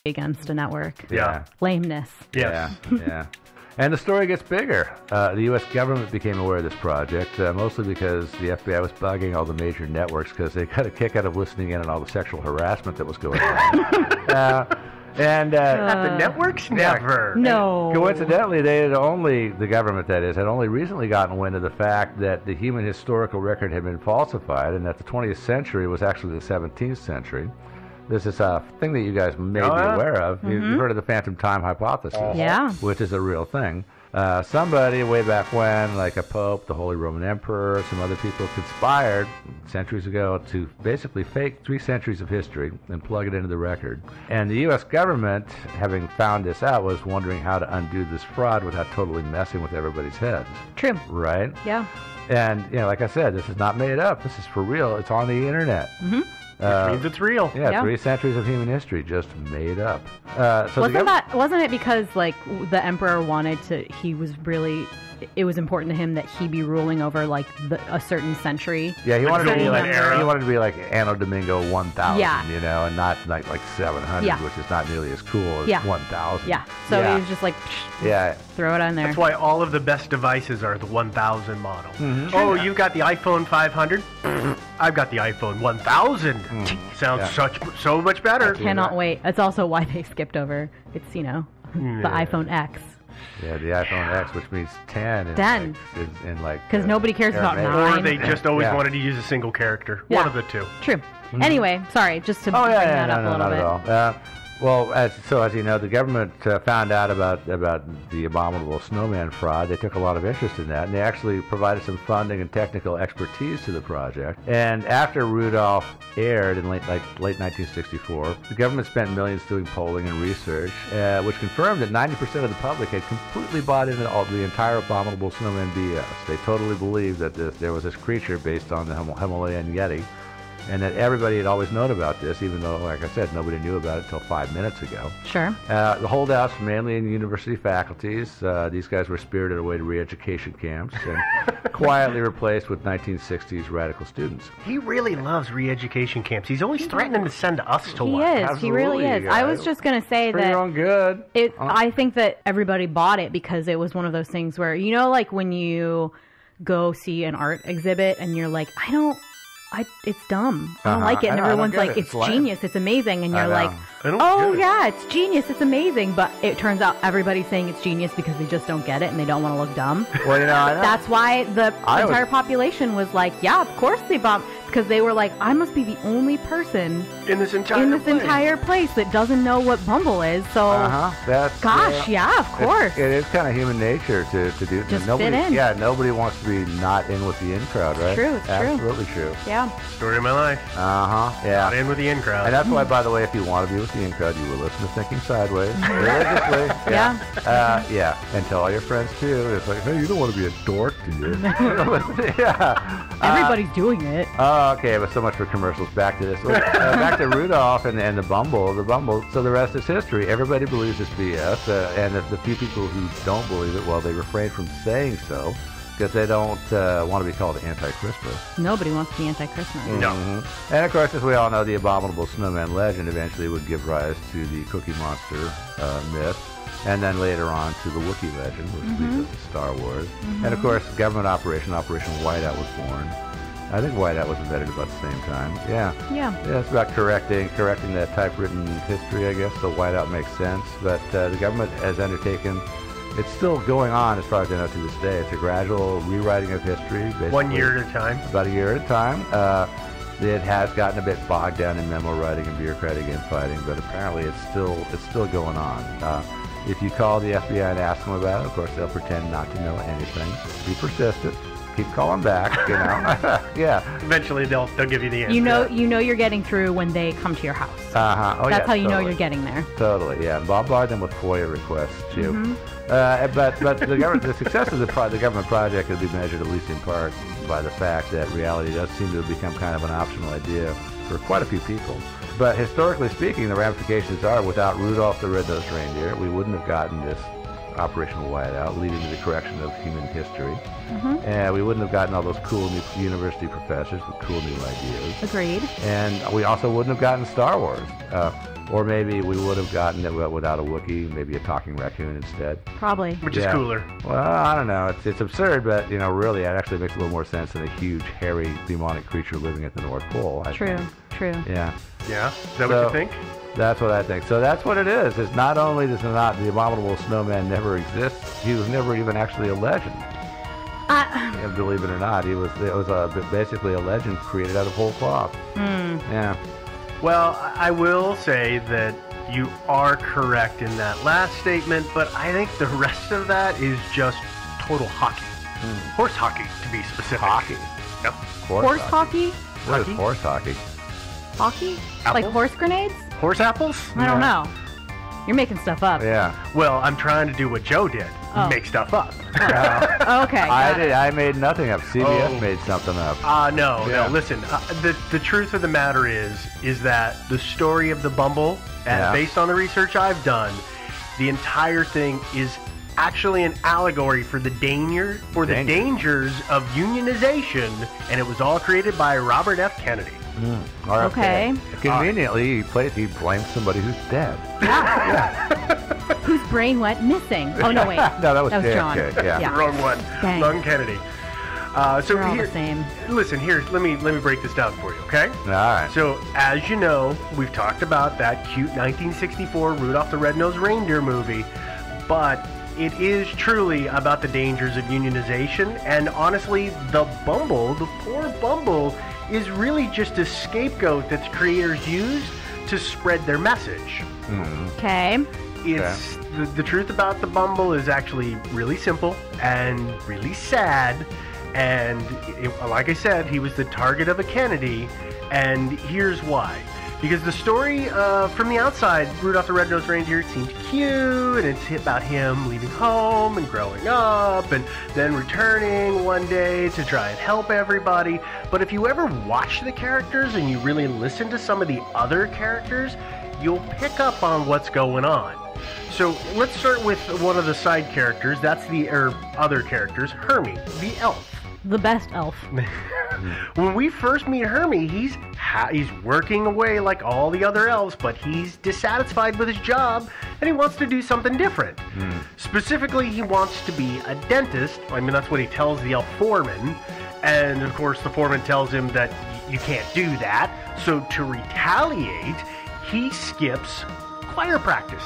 against a network. Yeah. Lameness. Yes. Yeah. And the story gets bigger. The U.S. government became aware of this project, mostly because the FBI was bugging all the major networks because they got a kick out of listening in on all the sexual harassment that was going on. The networks? Never. No. Coincidentally, the government that is, had only recently gotten wind of the fact that the human historical record had been falsified and that the 20th century was actually the 17th century. This is a thing that you guys may be aware of. You've heard of the phantom time hypothesis, which is a real thing. Somebody way back when, like a pope, the Holy Roman Emperor, some other people conspired centuries ago to basically fake 3 centuries of history and plug it into the record. And the U.S. government, having found this out, was wondering how to undo this fraud without totally messing with everybody's heads. True. Right? Yeah. And, like I said, this is not made up. This is for real. It's on the internet. Which means it's real. Yeah, 3 centuries of human history just made up. Wasn't it because like the emperor wanted to? It was important to him that he be ruling over like a certain century. Yeah, he wanted to be like era. He wanted to be like Anno Domingo 1000. Yeah. And not like 700, which is not nearly as cool as 1000. Yeah. So he was just like, throw it on there. That's why all of the best devices are the 1000 model. Oh, you got the iPhone 500? I've got the iPhone 1000. Sounds so much better. I cannot wait. That's also why they skipped over. It's the iPhone X. Yeah, the iPhone X, which means 10. In like because nobody cares about 9. Or they just always wanted to use a single character. One of the two. True. Anyway, sorry, just to bring that up a little bit. Not at all. Well, as you know, the government found out about the abominable snowman fraud. They took a lot of interest in that, and they actually provided some funding and technical expertise to the project. And after Rudolph aired in late 1964, the government spent millions doing polling and research, which confirmed that 90% of the public had completely bought into the entire abominable snowman BS. They totally believed that there was this creature based on the Himalayan Yeti, and that everybody had always known about this, even though, like I said, nobody knew about it until 5 minutes ago. Sure. The holdouts, mainly in university faculties, these guys were spirited away to re-education camps and quietly replaced with 1960s radical students. He really loves re-education camps. He's always threatening to send us to one. He is. Absolutely, He really is. I was just going to say for that your own good. I think that everybody bought it because it was one of those things where, like when you go see an art exhibit and you're like, it's dumb. I don't like it. And everyone's like, it's genius. It's amazing. And you're like, yeah, it's genius. It's amazing. But it turns out everybody's saying it's genius because they just don't get it and they don't want to look dumb. Well, I know. That's why the entire population was like, yeah, of course they bombed. Because they were like, I must be the only person in this entire place that doesn't know what Bumble is. So, yeah, of course. It is kind of human nature to do. Just fit in. Yeah, nobody wants to be not in with the in crowd, right? True, it's absolutely true. Yeah. Story of my life. Yeah. Not in with the in crowd. And that's why, by the way, if you want to be with the in crowd, you will listen to Thinking Sideways religiously. Yeah. And tell all your friends too. It's like, hey, you don't want to be a dork, do you? Everybody's doing it. Okay, but so much for commercials. Back to this. Back to Rudolph and the Bumble. So the rest is history. Everybody believes this BS, and the few people who don't believe it, well, they refrain from saying so because they don't want to be called anti-Christmas. Nobody wants to be anti-Christmas. No. And of course, as we all know, the abominable snowman legend eventually would give rise to the Cookie Monster myth. And then later on to the Wookiee legend, which leads us to Star Wars. And of course, government Operation Whiteout was born. I think Whiteout was invented about the same time. Yeah, it's about correcting that typewritten history, I guess, so Whiteout makes sense. But the government has undertaken, it's still going on as far as I know to this day. It's a gradual rewriting of history. 1 year at a time? About a year at a time. It has gotten a bit bogged down in memo writing and bureaucratic infighting, but apparently it's still going on. If you call the FBI and ask them about it, of course they'll pretend not to know anything. Be persistent. Keep calling back, Yeah. Eventually they'll give you the answer. You know you're getting through when they come to your house. That's how you know you're getting there. Totally, yeah. Bombard them with FOIA requests too. But the success of the government project will be measured, at least in part, by the fact that reality does seem to have become kind of an optional idea for quite a few people. But historically speaking, the ramifications are, without Rudolph the Red-Nosed Reindeer, we wouldn't have gotten this Operation Whiteout, leading to the correction of human history. And we wouldn't have gotten all those cool new university professors with cool new ideas. Agreed. And we also wouldn't have gotten Star Wars. Or maybe we would have gotten it without a Wookiee, maybe a talking raccoon instead. Probably. Which is cooler. Well, I don't know. It's absurd, but, really, it actually makes a little more sense than a huge, hairy, demonic creature living at the North Pole. True. Yeah. Yeah? Is that what you think? That's what I think. So that's what it is. It's not only does not the abominable snowman never exist, he was never even actually a legend. Believe it or not, it was basically a legend created out of whole cloth. Yeah. Well, I will say that you are correct in that last statement, but I think the rest of that is just total hockey. Horse hockey, to be specific. Hockey? Yep. Horse hockey? What is horse hockey? Hockey? Apples? Like horse grenades? Horse apples? I don't know. You're making stuff up. Yeah. Well, I'm trying to do what Joe did. Make stuff up. Okay. I made nothing up. CBS made something up. No. Listen, the truth of the matter is that the story of the Bumble, based on the research I've done, the entire thing is actually an allegory for the dangers of unionization, and it was all created by Robert F. Kennedy. Okay. Conveniently, he blamed somebody who's dead. Whose brain went missing? Oh no, wait. No, that was John. Yeah. Wrong one. Dang. Wrong Kennedy. So They're all here, the same. Listen, here, let me break this down for you, okay? All right. So, as you know, we've talked about that cute 1964 Rudolph the Red-Nosed Reindeer movie, but it is truly about the dangers of unionization, and honestly, the poor Bumble, is really just a scapegoat that the creators use to spread their message. Okay. It's the truth about the Bumble is actually really simple and really sad, and like I said, he was the target of a Kennedy, and here's why. Because the story from the outside, Rudolph the Red-Nosed Reindeer, it seems cute, and it's about him leaving home and growing up and then returning one day to try and help everybody. But if you ever watch the characters and you really listen to some of the other characters, you'll pick up on what's going on. So let's start with one of the side characters. That's other characters, Hermie, the elf. The best elf. When we first meet Hermie, he's working away like all the other elves, but he's dissatisfied with his job, and he wants to do something different. Specifically, he wants to be a dentist. I mean, that's what he tells the elf foreman, and of course, the foreman tells him that you can't do that. So to retaliate, he skips choir practice.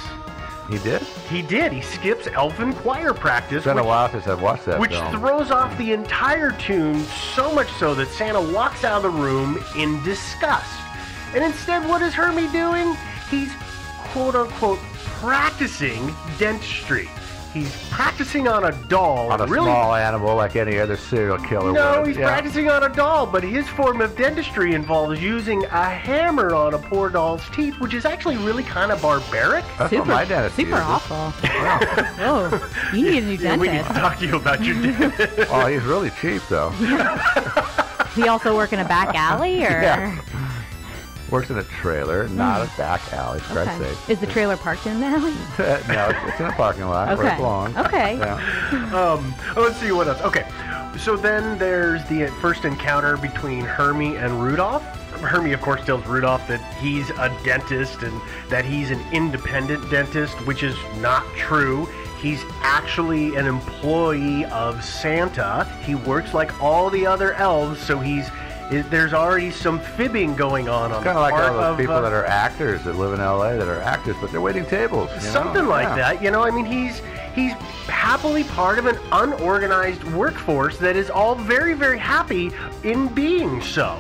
He did? He did. He skips elfin choir practice. It's been a while since I've watched that Which film. throws off the entire tune, so much so that Santa walks out of the room in disgust. And instead, what is Hermie doing? He's, quote-unquote, practicing dentistry. He's practicing on a doll. On a small animal like any other serial killer No, would. he's practicing on a doll, but his form of dentistry involves using a hammer on a poor doll's teeth, which is actually really kind of barbaric. That's what my dentist Super uses. awful. Oh, you need a new dentist. We need to talk to you about your dentist. Oh, he's really cheap, though. Does he also work in a back alley, or? Yeah. Works in a trailer, not a back alley, for Christ's sake. Is the trailer parked in the alley? No, it's in a parking lot where it belongs. Okay. Yeah. Let's see what else. Okay, so then there's the first encounter between Hermie and Rudolph. Hermie, of course, tells Rudolph that he's a dentist and that he's an independent dentist, which is not true. He's actually an employee of Santa. He works like all the other elves, so there's already some fibbing going on It's kind of like all those people that are actors that live in L.A. that are actors, but they're waiting tables. Something like that. I mean, he's happily part of an unorganized workforce that is all very, very happy in being so.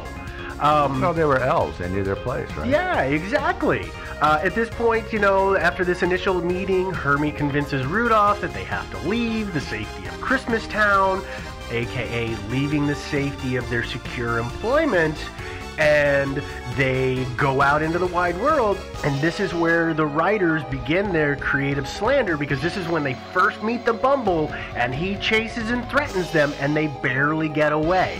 No, they were elves. They knew their place, right? Yeah, exactly. At this point, after this initial meeting, Hermie convinces Rudolph that they have to leave the safety of Christmas Town, aka leaving the safety of their secure employment, and they go out into the wide world. And this is where the writers begin their creative slander, because this is when they first meet the Bumble, and he chases and threatens them, and they barely get away.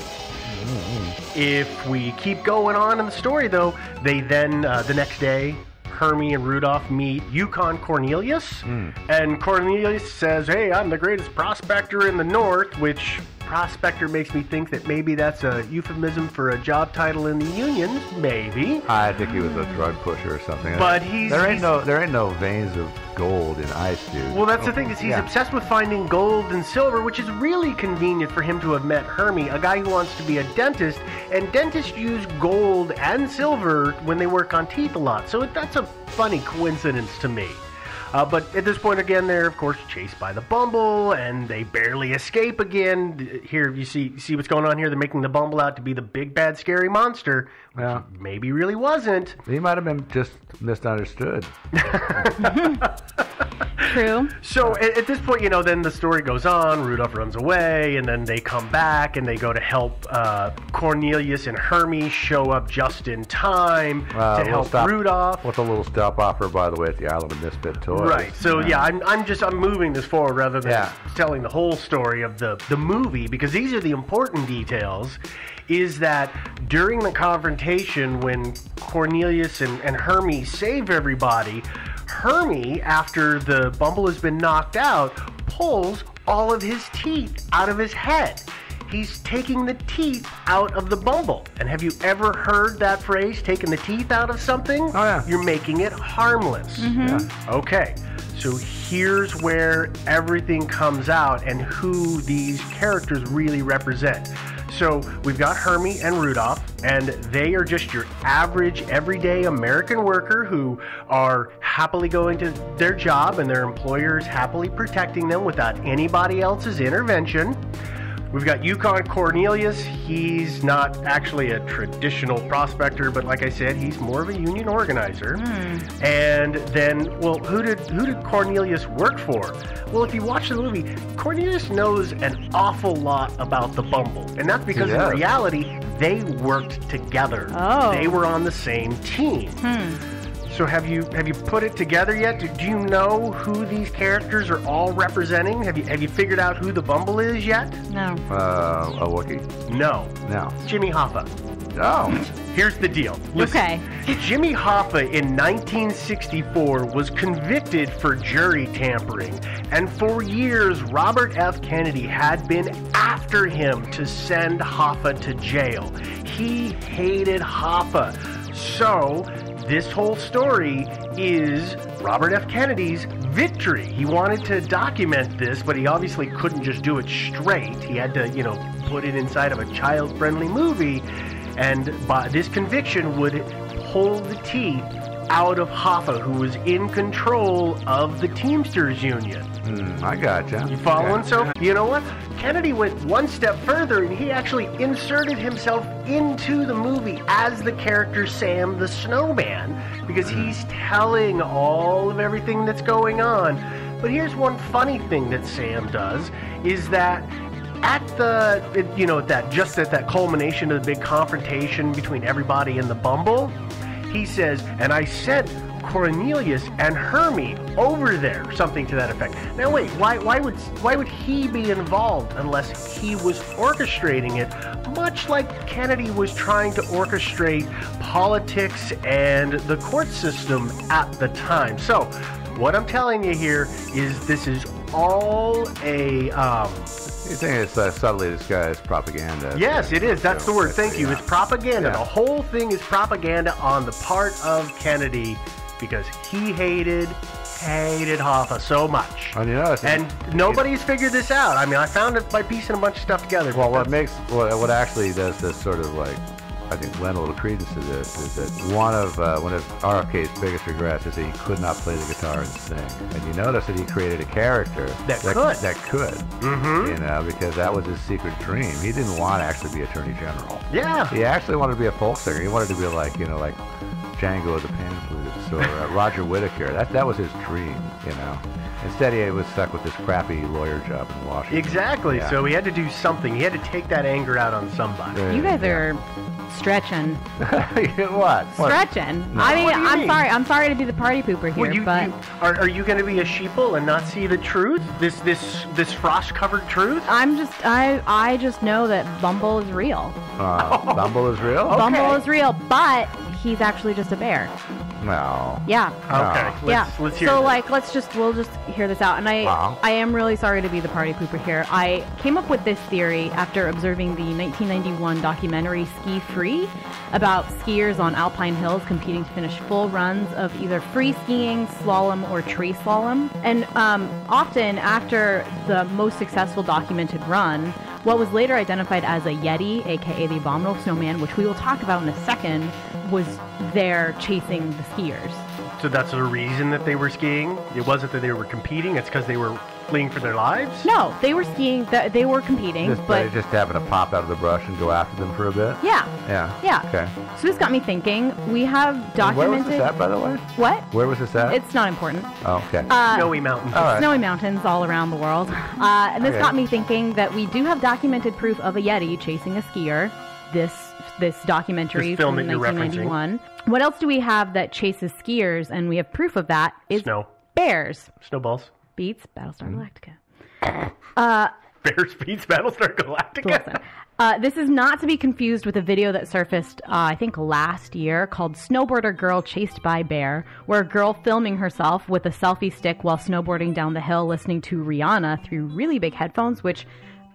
If we keep going on in the story, though, they then, the next day, Hermie and Rudolph meet Yukon Cornelius, and Cornelius says, "Hey, I'm the greatest prospector in the North," which prospector makes me think that maybe that's a euphemism for a job title in the union. Maybe. I think he was a drug pusher or something. But there ain't no veins of gold in ice, dude. Well, that's the thing, is he's obsessed with finding gold and silver, which is really convenient for him to have met Hermie, a guy who wants to be a dentist, and dentists use gold and silver when they work on teeth a lot. So that's a funny coincidence to me. But at this point, again, they're, of course, chased by the Bumble, and they barely escape again. Here, you see what's going on here? They're making the Bumble out to be the big, bad, scary monster, which maybe really wasn't. He might have been just misunderstood. True. So at this point, then the story goes on. Rudolph runs away, and then they come back, and they go to help Cornelius and Hermie show up just in time to help Rudolph. With a little stop offer, by the way, at the Island of Misfit Toys. Right. So I'm moving this forward rather than telling the whole story of the movie, because these are the important details. Is that during the confrontation when Cornelius and Hermie save everybody, Hermie, after the Bumble has been knocked out, pulls all of his teeth out of his head. He's taking the teeth out of the Bumble. And have you ever heard that phrase, taking the teeth out of something? Oh, yeah. You're making it harmless. Mm-hmm. Yeah. Okay, so here's where everything comes out and who these characters really represent. So we've got Hermie and Rudolph, and they are just your average, everyday American worker who are happily going to their job, and their employer is happily protecting them without anybody else's intervention. We've got Yukon Cornelius. He's not actually a traditional prospector, but like I said, he's more of a union organizer. And then, who did Cornelius work for? Well, if you watch the movie, Cornelius knows an awful lot about the Bumble. And that's because in reality, they worked together. Oh. They were on the same team. So have you put it together yet? Do you know who these characters are all representing? Have you figured out who the Bumble is yet? No. A Wookiee? No. Jimmy Hoffa. Oh. Here's the deal. Listen, Okay. Jimmy Hoffa in 1964 was convicted for jury tampering, and for years Robert F. Kennedy had been after him to send Hoffa to jail. He hated Hoffa. So this whole story is Robert F. Kennedy's victory. He wanted to document this, but he obviously couldn't just do it straight. He had to, put it inside of a child-friendly movie, and this conviction would pull the teeth out of Hoffa, who was in control of the Teamsters Union. I gotcha. You following? So, you know what? Kennedy went one step further, and he actually inserted himself into the movie as the character Sam the Snowman, because he's telling all of everything that's going on. But here's one funny thing that Sam does, is that at that culmination of the big confrontation between everybody and the Bumble, he says, and I sent Cornelius and Hermie over there, something to that effect. Now wait, why would he be involved unless he was orchestrating it, much like Kennedy was trying to orchestrate politics and the court system at the time. So what I'm telling you here is this is all a You think it's subtly disguised propaganda? Yes, it is. That's the word. Thank you. It's propaganda. Yeah. The whole thing is propaganda on the part of Kennedy, because he hated Hoffa so much. And nobody's figured this out. I mean, I found it by piecing a bunch of stuff together. Well, what actually does this sort of I think lend a little credence to this is that one of RFK's biggest regrets is that he could not play the guitar and sing. And you notice that he created a character that could. Mm-hmm. Because that was his secret dream. He didn't want to actually be Attorney General. Yeah. He actually wanted to be a folk singer. He wanted to be like Django the Pan Flutist or Roger Whittaker. That was his dream, Instead, he was stuck with this crappy lawyer job in Washington. Exactly. Yeah. So he had to do something. He had to take that anger out on somebody. You guys are stretching. What? Stretching. No. I mean, What do you mean? I'm sorry to be the party pooper here, but are you going to be a sheeple and not see the truth? This frost-covered truth? I just know that Bumble is real. Bumble is real? Okay. Bumble is real, but he's actually just a bear. No. Yeah. Okay. Let's hear So this. we'll just hear this out. And I am really sorry to be the party pooper here. I came up with this theory after observing the 1991 documentary Ski Free about skiers on alpine hills competing to finish full runs of either free skiing, slalom, or tree slalom. And often after the most successful documented run, what was later identified as a Yeti, aka the Abominable Snowman, which we will talk about in a second, was there chasing the skiers. So that's the reason that they were skiing? It wasn't that they were competing, it's because they were fleeing for their lives? No, they were skiing, they were competing, but... They just happened to pop out of the brush and go after them for a bit? Yeah. Yeah. Okay. So this got me thinking, we have documented... Where was this at, by the way? What? Where was this at? It's not important. Oh, okay. Snowy mountains. All right. Snowy mountains all around the world. And this got me thinking that we do have documented proof of a Yeti chasing a skier. This documentary This film from that you're 1991. What else do we have that chases skiers, and we have proof of that? Is Snow. Bears. Snowballs. Beats Battlestar Galactica. Bears beats Battlestar Galactica. This is not to be confused with a video that surfaced, I think, last year called Snowboarder Girl Chased by Bear, where a girl filming herself with a selfie stick while snowboarding down the hill listening to Rihanna through really big headphones, which...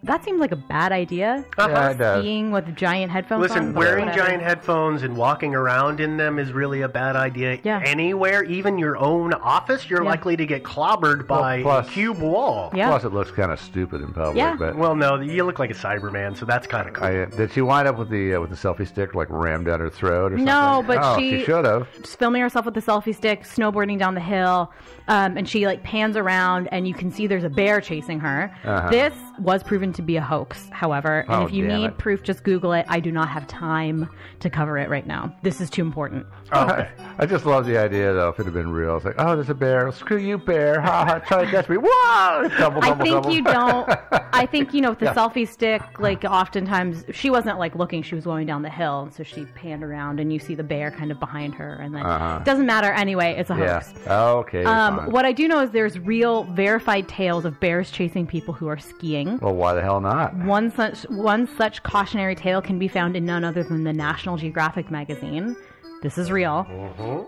That seems like a bad idea. Yeah, it does. Skiing with giant headphones Listen, on. wearing giant headphones and walking around in them is really a bad idea. Yeah. Anywhere, even your own office, you're likely to get clobbered by a cube wall. Yeah. Plus, it looks kind of stupid in public. Yeah. But Well, no, you look like a Cyberman, so that's kind of cool. did she wind up with the selfie stick like rammed down her throat or something? No, but she should have. Just filming herself with the selfie stick, snowboarding down the hill, and she pans around, and you can see there's a bear chasing her. Uh-huh. This was proven to be a hoax, however, and if you damn need it. proof, just Google it. I do not have time to cover it right now. This is too important. Okay. I just love the idea, though, if it had been real. It's like, oh, there's a bear. Screw you, bear. Ha ha, try to catch me. Whoa! Double. You don't. I think, with the selfie stick, oftentimes, she wasn't, looking. She was going down the hill, and so she panned around, and you see the bear kind of behind her, and then it doesn't matter anyway. It's a hoax. Okay. Fine. What I do know is there's real, verified tales of bears chasing people who are skiing. Well, why the hell not? One such cautionary tale can be found in none other than the National Geographic magazine. This is real.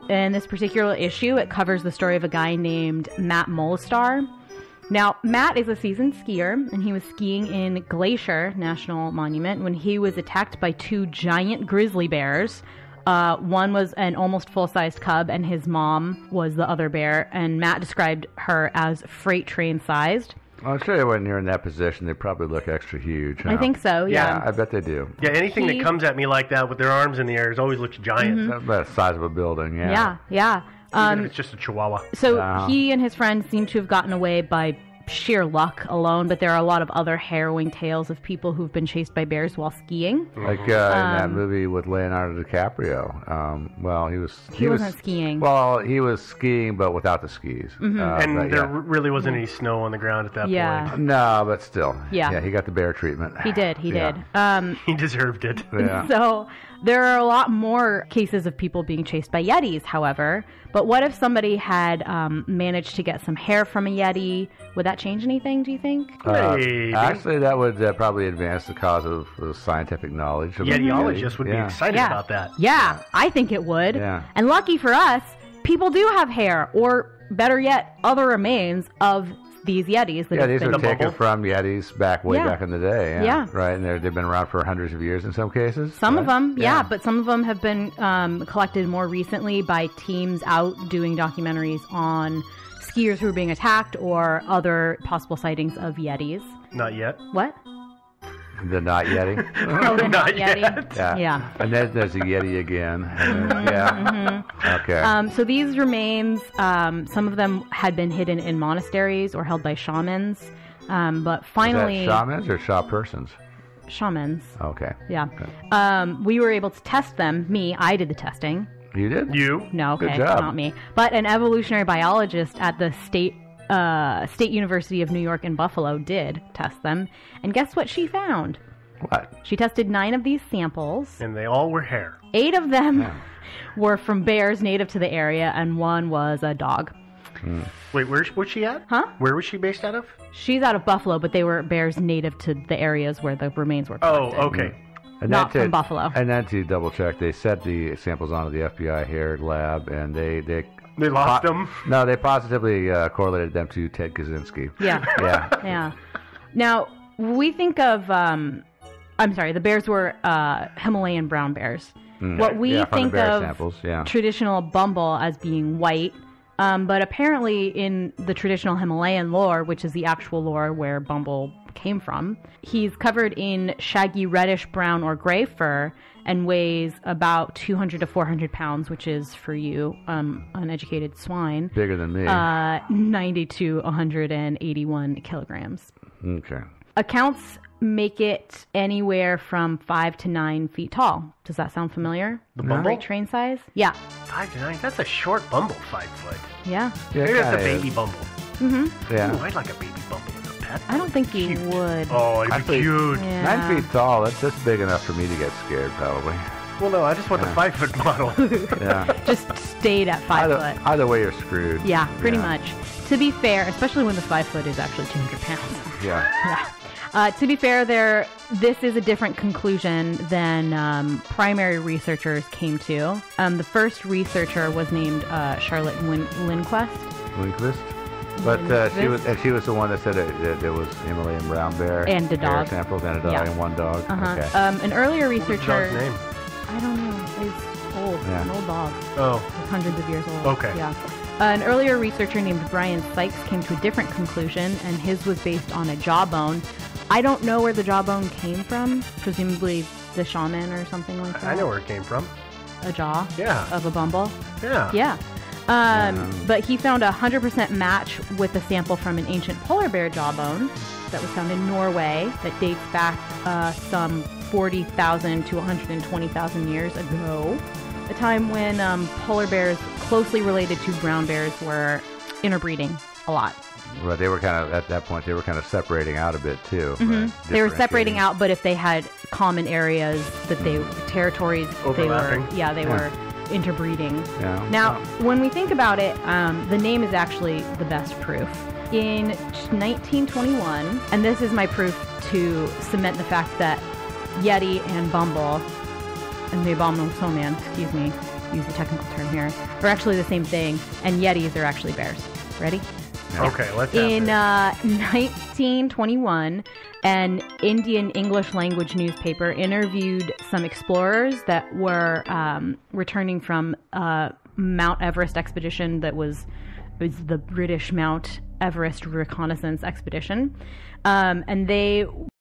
In this particular issue, it covers the story of a guy named Matt Molestar. Now, Matt is a seasoned skier, and he was skiing in Glacier National Monument when he was attacked by two giant grizzly bears. One was an almost full-sized cub, and his mom was the other bear, and Matt described her as freight train-sized. I'm sure when you're in that position, they probably look extra huge. Huh? I think so, yeah. I bet they do. Yeah, anything that comes at me like that with their arms in the air always looks giant. That's about the size of a building, Yeah. Even if it's just a chihuahua. So he and his friends seem to have gotten away by sheer luck alone, but there are a lot of other harrowing tales of people who've been chased by bears while skiing. Like in that movie with Leonardo DiCaprio. He wasn't skiing. Well, he was skiing, but without the skis. And there really wasn't any snow on the ground at that point. No, but still. Yeah. He got the bear treatment. He did. He deserved it. Yeah. So there are a lot more cases of people being chased by Yetis, however. But what if somebody had managed to get some hair from a Yeti? Would that change anything, do you think? Maybe. Actually, that would probably advance the cause of scientific knowledge. Yetiologists would be excited about that. Yeah, I think it would. Yeah. And lucky for us, people do have hair, or better yet, other remains of these Yetis. These are taken from Yetis way back in the day. Yeah. Right, and they've been around for hundreds of years in some cases. Some of them, but some of them have been collected more recently by teams out doing documentaries on skiers who are being attacked or other possible sightings of Yetis. Not yet. What? The not Yeti. Oh, the not Yeti. Yeah. And then there's a Yeti again. Okay. So these remains, some of them had been hidden in monasteries or held by shamans. But finally... Is that shamans or Shaw persons? Shamans. Okay. Yeah. We were able to test them. I did the testing. You did? You? No, okay. Good job. Not me. But an evolutionary biologist at the State University of New York in Buffalo did test them. And guess what she found? What? She tested 9 of these samples. And they all were hair. 8 of them were from bears native to the area, and 1 was a dog. Wait, where was she at? Huh? Where was she based out of? She's out of Buffalo, but they were bears native to the areas where the remains were collected. Oh, okay. not from buffalo. And then to double check, they sent the samples onto the FBI hair lab, and they lost them. No, they positively correlated them to Ted Kaczynski. Yeah. Yeah. Now we think of the bears were Himalayan brown bears. What we think of samples, traditional Bumble as being white, but apparently in the traditional Himalayan lore, which is the actual lore where Bumble came from, he's covered in shaggy reddish brown or gray fur and weighs about 200 to 400 pounds, which is, for you uneducated swine, bigger than me, 90 to 181 kilograms. Okay. Accounts make it anywhere from 5 to 9 feet tall. Does that sound familiar? The Bumble? Train size? Yeah. 5 to 9? That's a short Bumble, 5 foot. Yeah. Maybe that's a baby Bumble. Mm-hmm. Yeah. Ooh, I'd like a baby Bumble as a pet. I don't think you would. Oh, it'd be cute. Yeah. 9 feet tall, that's just big enough for me to get scared, probably. Well, no, I just want the 5 foot model. Yeah. Just stayed at 5 foot. Either way, you're screwed. Yeah, pretty much. To be fair, especially when the 5 foot is actually 200 pounds. Yeah. To be fair, this is a different conclusion than primary researchers came to. The first researcher was named Charlotte Lindquist. But she was the one that said that there was Himalayan brown bear and a dog samples and a dog and one dog. Uh-huh. Okay. An earlier researcher. What's the dog's name? I don't know. It's old. Yeah. An old dog. Oh. It's hundreds of years old. Okay. Yeah. An earlier researcher named Brian Sykes came to a different conclusion, and his was based on a jawbone. I don't know where the jawbone came from. Presumably the shaman or something like that. I know where it came from. A jaw? Yeah. Of a Bumble? Yeah. Yeah. But he found a 100% match with a sample from an ancient polar bear jawbone that was found in Norway that dates back some 40,000 to 120,000 years ago, a time when polar bears closely related to brown bears were interbreeding a lot. Well, they were kind of, at that point, they were kind of separating out a bit, too. Mm-hmm. Right? They were separating out, but if they had common areas that territories, overlapping. they were interbreeding. Yeah. Now, when we think about it, the name is actually the best proof. In 1921, and this is my proof to cement the fact that Yeti and Bumble, and the abominable snowman, excuse me, use the technical term here, are actually the same thing, and Yetis are actually bears. Ready? Yeah. Okay, let's have In 1921, an Indian English language newspaper interviewed some explorers that were returning from a Mount Everest expedition that was the British Mount Everest reconnaissance expedition. And they